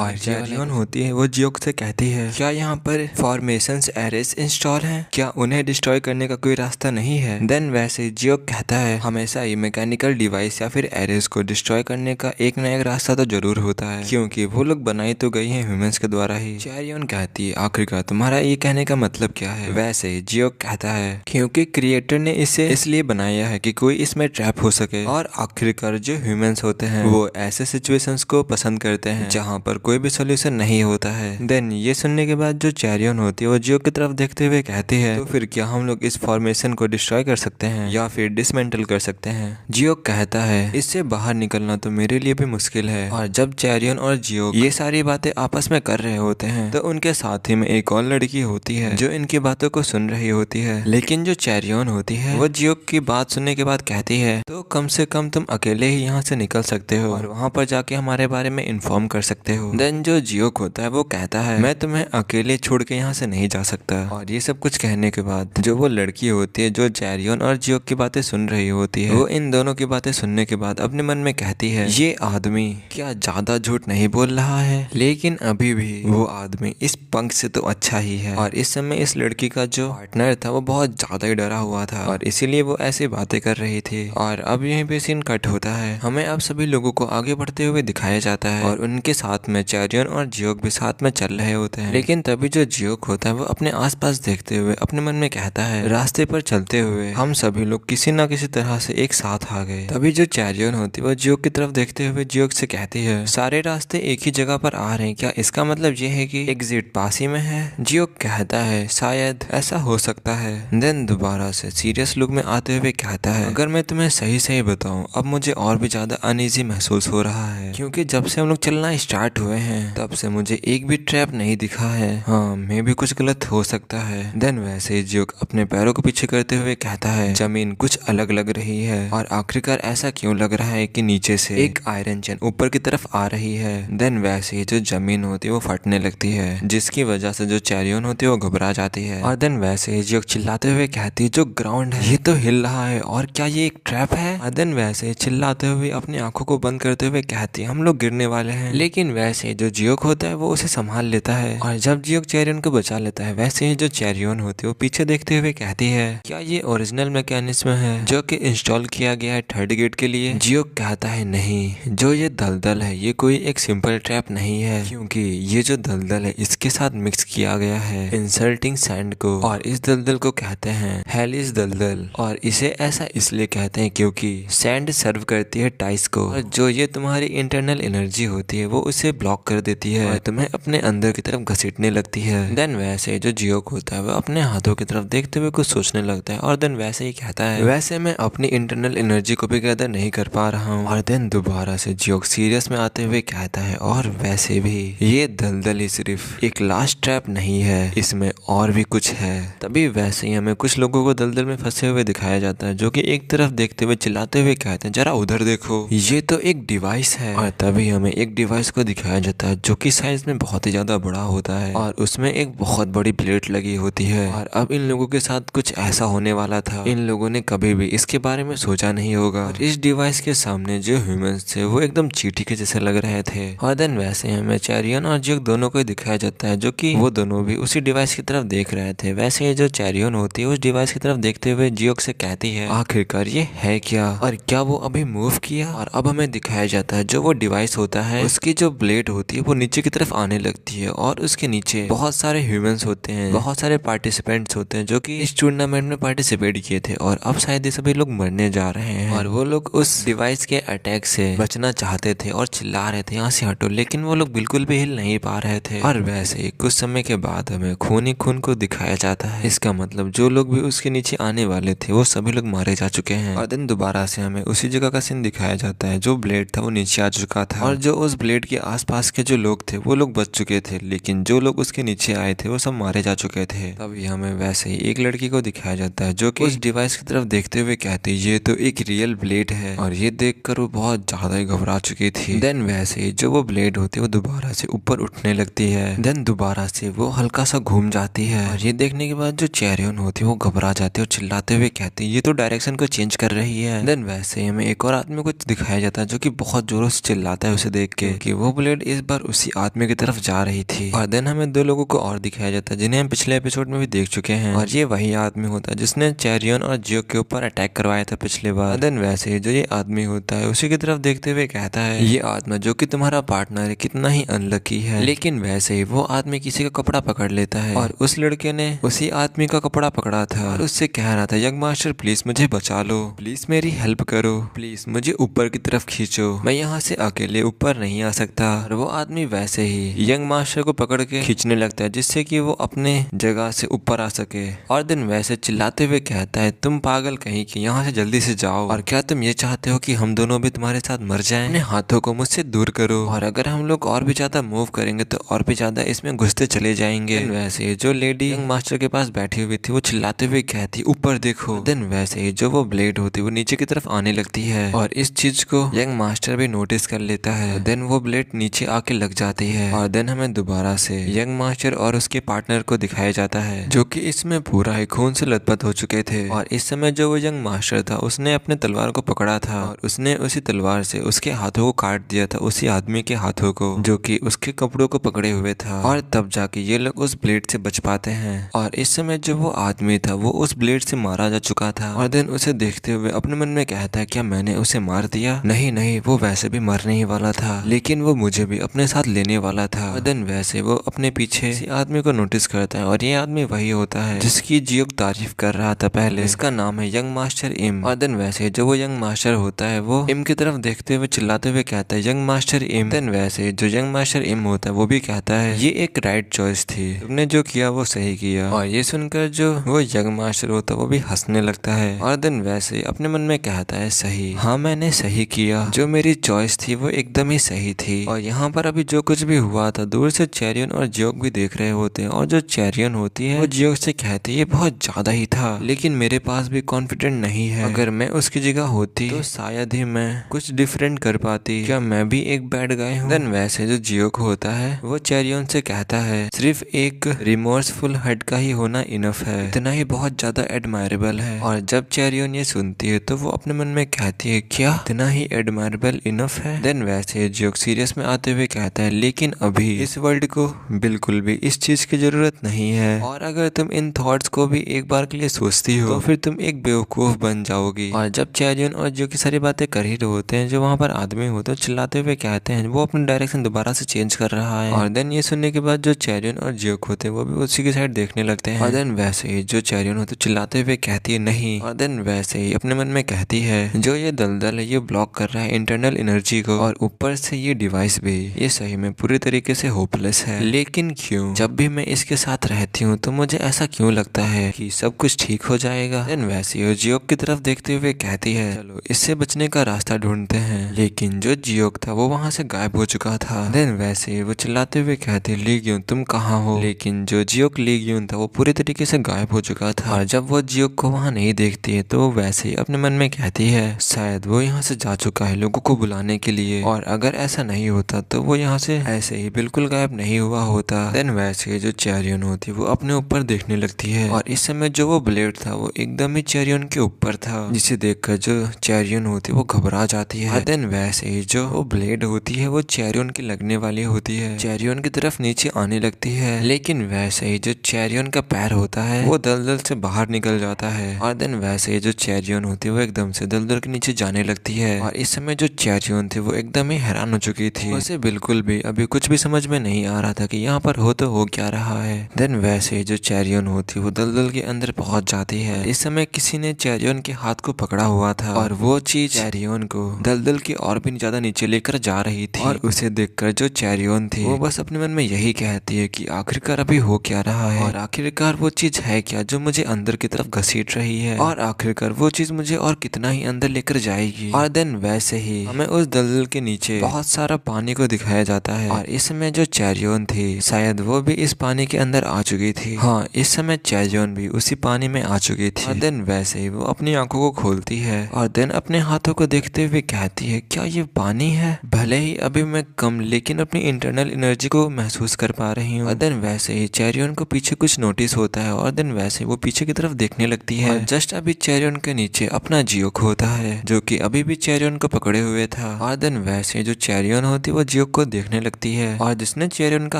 और चैरियन होती है वो जियोक से कहती है, क्या यहाँ पर फॉर्मेशंस एरेस इंस्टॉल हैं? क्या उन्हें डिस्ट्रॉय करने का कोई रास्ता नहीं है? देन वैसे जियोक कहता है, हमेशा ही मैकेनिकल डिवाइस या फिर एरेस को डिस्ट्रॉय करने का एक न एक रास्ता तो जरूर होता है, क्योंकि वो लोग बनाई तो गई हैं ह्यूमंस के द्वारा ही। चैरियन कहती है, आखिरकार तुम्हारा ये कहने का मतलब क्या है? वैसे जियोक कहता है, क्योंकि क्रिएटर ने इसे इसलिए बनाया है कि कोई इसमें ट्रैप हो सके, और आखिरकार जो ह्यूमंस होते हैं वो ऐसे सिचुएशंस को पसंद करते हैं जहाँ पर कोई भी सोल्यूशन नहीं होता है। देन ये सुनने के बाद जो चैरियन होती है वो जियोक की तरफ देखते हुए कहती है, तो फिर क्या हम लोग इस फॉर्मेशन को डिस्ट्रॉय कर सकते हैं या फिर डिसमेंटल कर सकते हैं? जियोक कहता है, इससे बाहर निकलना तो मेरे लिए भी मुश्किल है। और जब चैरियन और जियोक ये सारी बातें आपस में कर रहे होते हैं तो उनके साथ ही में एक और लड़की होती है जो इनकी बातों को सुन रही होती है। लेकिन जो चैरियन होती है वो जियोक की बात सुनने के बाद कहती है, तो कम से कम तुम अकेले ही यहाँ से निकल सकते हो और वहाँ पर जाके हमारे बारे में इन्फॉर्म कर सकते हो। देन जो जियोक होता है वो कहता है, मैं तुम्हें अकेले छोड़ के यहाँ से नहीं जा सकता। और ये सब कुछ कहने के बाद जो वो लड़की होती है जो चैरियन और जियोक की बातें सुन रही होती है, वो इन दोनों की बातें सुनने के बाद अपने मन में कहती है, ये आदमी क्या ज्यादा झूठ नहीं बोल रहा है? लेकिन अभी भी वो आदमी इस पंख से तो अच्छा ही है। और इस समय इस लड़की का जो पार्टनर था वो बहुत ज्यादा ही डरा हुआ था और इसीलिए वो ऐसी बातें कर रही थी। और अब यहीं पे सीन कट होता है, हमें अब सभी लोगों को आगे बढ़ते हुए दिखाया जाता है और उनके साथ में चैरियन और जियोक भी साथ में चल रहे होते हैं। लेकिन तभी जो जियोक होता है वो अपने आसपास देखते हुए अपने मन में कहता है, रास्ते पर चलते हुए हम सभी लोग किसी ना किसी तरह से एक साथ आ गए। तभी जो चैरियन होती है वो जियोक की तरफ देखते हुए जियोक से कहती है, सारे रास्ते एक ही जगह पर आ रहे हैं, क्या इसका मतलब ये है कि एग्जिट पास ही में है? जियोक कहता है, शायद ऐसा हो सकता है। देन दोबारा से सीरियस लुक में आते हुए कहता है, अगर मैं तुम्हें सही सही बताऊं, अब मुझे और भी ज्यादा अनईजी महसूस हो रहा है, क्योंकि जब से हम लोग चलना स्टार्ट हुए हैं तब से मुझे एक भी ट्रैप नहीं दिखा है। हाँ, मैं भी कुछ गलत हो सकता है। देन वैसे ही जियोक अपने पैरों को पीछे करते हुए कहता है, जमीन कुछ अलग लग रही है और आखिरकार ऐसा क्यों लग रहा है कि नीचे से एक आयरन चेन ऊपर की तरफ आ रही है। देन वैसे ही जो जमीन होती है वो फटने लगती है, जिसकी वजह से जो चैरियन होती है वो घबरा जाती है। और देन वैसे ही जियोक चिल्लाते हुए कहती है, जो ग्राउंड है ये तो हिल रहा है, और क्या ये एक ट्रैप है? और देन वैसे ही चिल्लाते हुए अपनी आंखों को बंद करते हुए कहती है, हम लोग गिरने वाले हैं। लेकिन वैसे जो जियोक होता है वो उसे संभाल लेता है और जब जियोक चैरियन को बचा लेता है, वैसे ही जो चैरियन होती है वो पीछे देखते हुए कहती है, क्या ये ओरिजिनल मैकेनिज्म है जो कि इंस्टॉल किया गया है थर्ड गेट के लिए? जियोक कहता है, नहीं, जो ये दलदल है ये कोई एक सिंपल ट्रैप नहीं है, क्योंकि ये जो दलदल है इसके साथ मिक्स किया गया है इंसल्टिंग सैंड को, और इस दलदल को कहते हैं हेलिस दलदल। और इसे ऐसा इसलिए कहते हैं क्योंकि सैंड सर्व करती है टाइस को, और जो ये तुम्हारी इंटरनल एनर्जी होती है वो उसे ब्लॉक कर देती है और तुम्हें अपने अंदर की तरफ घसीटने लगती है। देन वैसे जो जियोक होता है वो अपने हाथों की तरफ देखते हुए कुछ सोचने लगता है और देन वैसे ही कहता है, वैसे मैं अपनी इंटरनल एनर्जी को भी गैदर नहीं कर पा रहा हूँ। और देन दोबारा से जियोक सीरियस में आते हुए कहता है, और वैसे भी ये दलदल ही सिर्फ एक लास्ट ट्रैप नहीं है, इसमें और भी कुछ है। तभी वैसे ही हमें कुछ लोगों को दलदल में फंसे हुए दिखाया जाता है, जो कि एक तरफ देखते हुए चिल्लाते हुए कहते हैं, जरा उधर देखो, ये तो एक डिवाइस है। और तभी हमें एक डिवाइस को दिखाया जाता है जो कि साइज में बहुत ही ज्यादा बड़ा होता है और उसमें एक बहुत बड़ी प्लेट लगी होती है। और अब इन लोगों के साथ कुछ ऐसा होने वाला था, इन लोगों ने कभी भी इसके बारे में सोचा नहीं होगा। और इस डिवाइस के सामने जो ह्यूमंस थे वो एकदम चींटी के जैसे लग रहे थे। और देन वैसे हमें चैरियन और जियोक दोनों को दिखाया जाता है, जो कि वो दोनों भी उसी डिवाइस की तरफ देख रहे थे। वैसे ही जो चैरियन होती है उस डिवाइस की तरफ देखते हुए जियोक से कहती है, आखिरकार ये है क्या, और क्या वो अभी मूव किया? और अब हमें दिखाया जाता है जो वो डिवाइस होता है उसकी जो ब्लेड होती है वो नीचे की तरफ आने लगती है और उसके नीचे बहुत सारे ह्यूमंस होते हैं, बहुत सारे पार्टिसिपेंट्स होते हैं जो कि इस टूर्नामेंट में पार्टिसिपेट किए थे और अब शायद ये सभी लोग मरने जा रहे हैं। और वो लोग उस डिवाइस के अटैक से बचना चाहते थे और चिल्ला रहे थे, यहाँ से हटो, लेकिन वो लोग बिल्कुल भी हिल नहीं पा रहे थे। और वैसे ही कुछ समय के बाद हमें खून ही खून को दिखाया जाता है। इसका मतलब जो लोग भी उसके नीचे आने वाले थे वो सभी लोग मारे जा चुके हैं। और दिन दोबारा से हमें उसी जगह का सीन दिखाया जाता है, जो ब्लेड था वो नीचे आ चुका था और जो उस ब्लेड के आसपास के जो लोग थे वो लोग बच चुके थे, लेकिन जो लोग उसके नीचे आए थे वो सब मारे जा चुके थे। तभी हमें वैसे ही एक लड़की को दिखाया जाता है जो कि उस डिवाइस की तरफ देखते हुए कहती है, ये तो एक रियल ब्लेड है। और ये देखकर वो बहुत ज्यादा ही घबरा चुकी थी। देन वैसे ही जो वो ब्लेड होती है वो दोबारा से ऊपर उठने लगती है। देन दोबारा से वो हल्का सा घूम जाती है और ये देखने के बाद जो चैरियन होती है वो घबरा जाती है और चिल्लाते हुए कहती है, ये तो डायरेक्शन को चेंज कर रही है। देन वैसे ही हमें एक और आदमी को दिखाया जाता है जो कि बहुत जोरों से चिल्लाता है उसे देख के कि वो ब्लेड इस इस बार उसी आदमी की तरफ जा रही थी। और देन हमें दो लोगों को और दिखाया जाता है जिन्हें हम पिछले एपिसोड में भी देख चुके हैं, और ये वही आदमी होता है जिसने चैरियन और जियो के ऊपर अटैक करवाया था पिछली बार। देन वैसे ही जो ये आदमी होता है उसी की तरफ देखते हुए कहता है, ये आत्मा जो कि तुम्हारा पार्टनर है कितना ही अनलकी है। लेकिन वैसे ही वो आदमी किसी का कपड़ा पकड़ लेता है और उस लड़के ने उसी आदमी का कपड़ा पकड़ा था और उससे कह रहा था, यंग मास्टर प्लीज मुझे बचा लो, प्लीज मेरी हेल्प करो, प्लीज मुझे ऊपर की तरफ खींचो, मैं यहाँ से अकेले ऊपर नहीं आ सकता। और वो आदमी वैसे ही यंग मास्टर को पकड़ के खींचने लगता है जिससे कि वो अपने जगह से ऊपर आ सके। और दिन वैसे चिल्लाते हुए कहता है, तुम पागल कहीं की, यहाँ से जल्दी से जाओ, और क्या तुम ये चाहते हो कि हम दोनों भी तुम्हारे साथ मर जाएं? अपने हाथों को मुझसे दूर करो, और अगर हम लोग और भी ज्यादा मूव करेंगे तो और भी ज्यादा इसमें घुसते चले जाएंगे। वैसे जो लेडी यंग मास्टर के पास बैठी हुई थी वो चिल्लाते हुए कहती, ऊपर देखो। देन वैसे ही जो वो ब्लेड होती है वो नीचे की तरफ आने लगती है, और इस चीज को यंग मास्टर भी नोटिस कर लेता है। देन वो ब्लेड नीचे आके लग जाती है, और देन हमें दोबारा से यंग मास्टर और उसके पार्टनर को दिखाया जाता है जो कि इसमें पूरा ही खून से लथपथ हो चुके थे। और इस समय जो वो यंग मास्टर था उसने अपने तलवार को पकड़ा था और उसने उसी तलवार से उसके हाथों को काट दिया था, उसी आदमी के हाथों को जो कि उसके कपड़ों को पकड़े हुए था। और तब जाके ये लोग उस ब्लेड से बच पाते हैं। और इस समय जो वो आदमी था वो उस ब्लेड से मारा जा चुका था, और देन उसे देखते हुए अपने मन में कहता है, क्या मैंने उसे मार दिया? नहीं नहीं, वो वैसे भी मरने ही वाला था, लेकिन वो मुझे भी अपने साथ लेने वाला था। और देन वैसे वो अपने पीछे इसी आदमी को नोटिस करता है, और ये आदमी वही होता है जिसकी जियो तारीफ कर रहा था पहले। इसका नाम है यंग मास्टर इम। और देन वैसे जो वो यंग मास्टर होता है वो इम की तरफ देखते हुए चिल्लाते हुए कहता है, यंग मास्टर इम। देन वैसे जो यंग मास्टर इम होता है वो भी कहता है, ये एक राइट चॉइस थी, तुमने जो किया वो सही किया। और ये सुनकर जो वो यंग मास्टर होता है वो भी हंसने लगता है, और देन वैसे अपने मन में कहता है, सही, हाँ मैंने सही किया, जो मेरी चॉइस थी वो एकदम ही सही थी। और यहाँ पर अभी जो कुछ भी हुआ था दूर से चैरियन और जियोक भी देख रहे होते हैं, और जो चैरियन होती है वो जियोक से कहती है, ये बहुत ज्यादा ही था, लेकिन मेरे पास भी कॉन्फिडेंट नहीं है, अगर मैं उसकी जगह होती तो शायद ही मैं कुछ डिफरेंट कर पाती, क्या मैं भी एक बैड गाय हूँ? देन वैसे जो जियोक होता है वो चैरियन से कहता है, सिर्फ एक रिमोर्सफुल हर्ट का ही होना इनफ है, इतना ही बहुत ज्यादा एडमायरेबल है। और जब चैरियन ये सुनती है तो वो अपने मन में कहती है, क्या इतना ही एडमायरेबल इनफ है? देन वैसे जियोक सीरियस में आते हुए कहता है, लेकिन अभी इस वर्ल्ड को बिल्कुल भी इस चीज की जरूरत नहीं है, और अगर तुम इन थॉट्स को भी एक बार के लिए सोचती हो तो फिर तुम एक बेवकूफ बन जाओगी। और जब चैरियन और जियोक की सारी बातें कर ही रहे होते हैं, जो वहाँ पर आदमी होते हैं चिल्लाते हुए कहते हैं, वो अपनी डायरेक्शन दोबारा से चेंज कर रहा है। और देन ये सुनने के बाद जो चैरियन और जियोक होते हैं वो भी उसी की साइड देखने लगते हैं। और देन वैसे ही जो चैरियन होते चिल्लाते हुए कहती है, नहीं। और देन वैसे ही अपने मन में कहती है, जो ये दलदल है ये ब्लॉक कर रहा है इंटरनल एनर्जी को, और ऊपर से ये डिवाइस भी, ये सही में पूरी तरीके से होपलेस है, लेकिन क्यों? जब भी मैं इसके साथ रहती हूँ तो मुझे ऐसा क्यों लगता है कि सब कुछ ठीक हो जाएगा? देन वैसे ही जियोक की तरफ देखते हुए कहती है, चलो इससे बचने का रास्ता ढूंढते हैं। लेकिन जो जियोक था वो वहाँ से गायब हो चुका था। देन वैसे ही वो चिल्लाते हुए कहती है, लीग्यून तुम कहाँ हो? लेकिन जो जियोक लीग्यून था वो पूरी तरीके से गायब हो चुका था। और जब वो जियोक को वहाँ नहीं देखती है तो वो वैसे ही अपने मन में कहती है, शायद वो यहाँ से जा चुका है लोगों को बुलाने के लिए, और अगर ऐसा नहीं होता तो वो यहाँ से ऐसे ही बिल्कुल गायब नहीं हुआ होता। देन वैसे जो चैरियन होती वो अपने ऊपर देखने लगती है, और इस समय जो वो ब्लेड था वो एकदम ही चैरियन के ऊपर था, जिसे देखकर जो चैरियन होती वो घबरा जाती है। देन वैसे ही जो वो ब्लेड होती है वो चैरियन की लगने वाली होती है, चैरियन की तरफ नीचे आने लगती है, लेकिन वैसे ही जो चैरियन का पैर होता है वो दलदल से बाहर निकल जाता है। और देन वैसे ही जो चैरियन होती है वो एकदम से दलदल के नीचे जाने लगती है। और इस समय जो चैरियन थी वो एकदम ही हैरान हो चुकी थी, उसे बिल्कुल भी अभी कुछ भी समझ में नहीं आ रहा था कि यहाँ पर हो तो हो क्या रहा है। देन वैसे ही जो चैरियन होती वो दलदल के अंदर पहुंच जाती है। इस समय किसी ने चैरियन के हाथ को पकड़ा हुआ था, और वो चीज चैरियन को दलदल की और भी ज्यादा नीचे लेकर जा रही थी। और उसे देखकर जो चैरियन थी वो बस अपने मन में यही कहती है कि आखिरकार अभी हो क्या रहा है, और आखिरकार वो चीज है क्या जो मुझे अंदर की तरफ घसीट रही है, और आखिरकार वो चीज मुझे और कितना ही अंदर लेकर जाएगी। और देन वैसे ही हमें उस दलदल के नीचे बहुत सारा पानी को दिखाया जाता है, और इस समय जो चैरियन थी शायद वो भी इस पानी के अंदर आ चुकी थी। हाँ, इस समय चैरियन भी उसी पानी में आ चुकी थी। और देन वैसे ही वो अपनी आंखों को खोलती है, और देन अपने हाथों को देखते हुए कहती है, क्या ये पानी है? भले ही अभी मैं कम लेकिन अपनी इंटरनल एनर्जी को महसूस कर पा रही हूँ। और देन वैसे ही चैरियन को पीछे कुछ नोटिस होता है, और देन वैसे वो पीछे की तरफ देखने लगती है। जस्ट अभी चैरियन के नीचे अपना जियोक होता है जो कि अभी भी चैरियन को पकड़े हुए था। और देन वैसे जो चैरियन होती वो जियोक जियोक को देखने लगती है और जिसने चेरियन का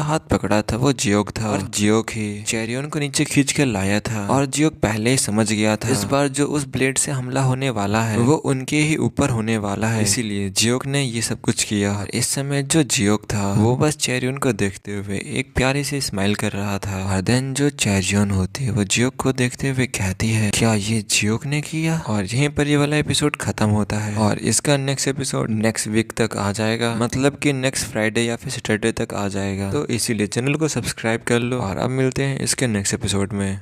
हाथ पकड़ा था वो जियोक था और जियोक ही चेरियन को नीचे खींच के लाया था। और जियोक पहले ही समझ गया था इस बार जो उस ब्लेड से हमला होने वाला है वो उनके ही ऊपर होने वाला है, इसीलिए जियोक ने ये सब कुछ किया। और इस समय जो जियोक था वो बस चेरियन को देखते हुए एक प्यारी सी स्माइल कर रहा था। और देन जो चेरियन होती है वो जियोक को देखते हुए कहती है क्या ये जियोक ने किया। और यहीं पर ये वाला एपिसोड खत्म होता है और इसका नेक्स्ट एपिसोड नेक्स्ट वीक तक आ जाएगा, मतलब कि नेक्स्ट फ्राइडे या फिर सैटरडे तक आ जाएगा। तो इसीलिए चैनल को सब्सक्राइब कर लो और अब मिलते हैं इसके नेक्स्ट एपिसोड में।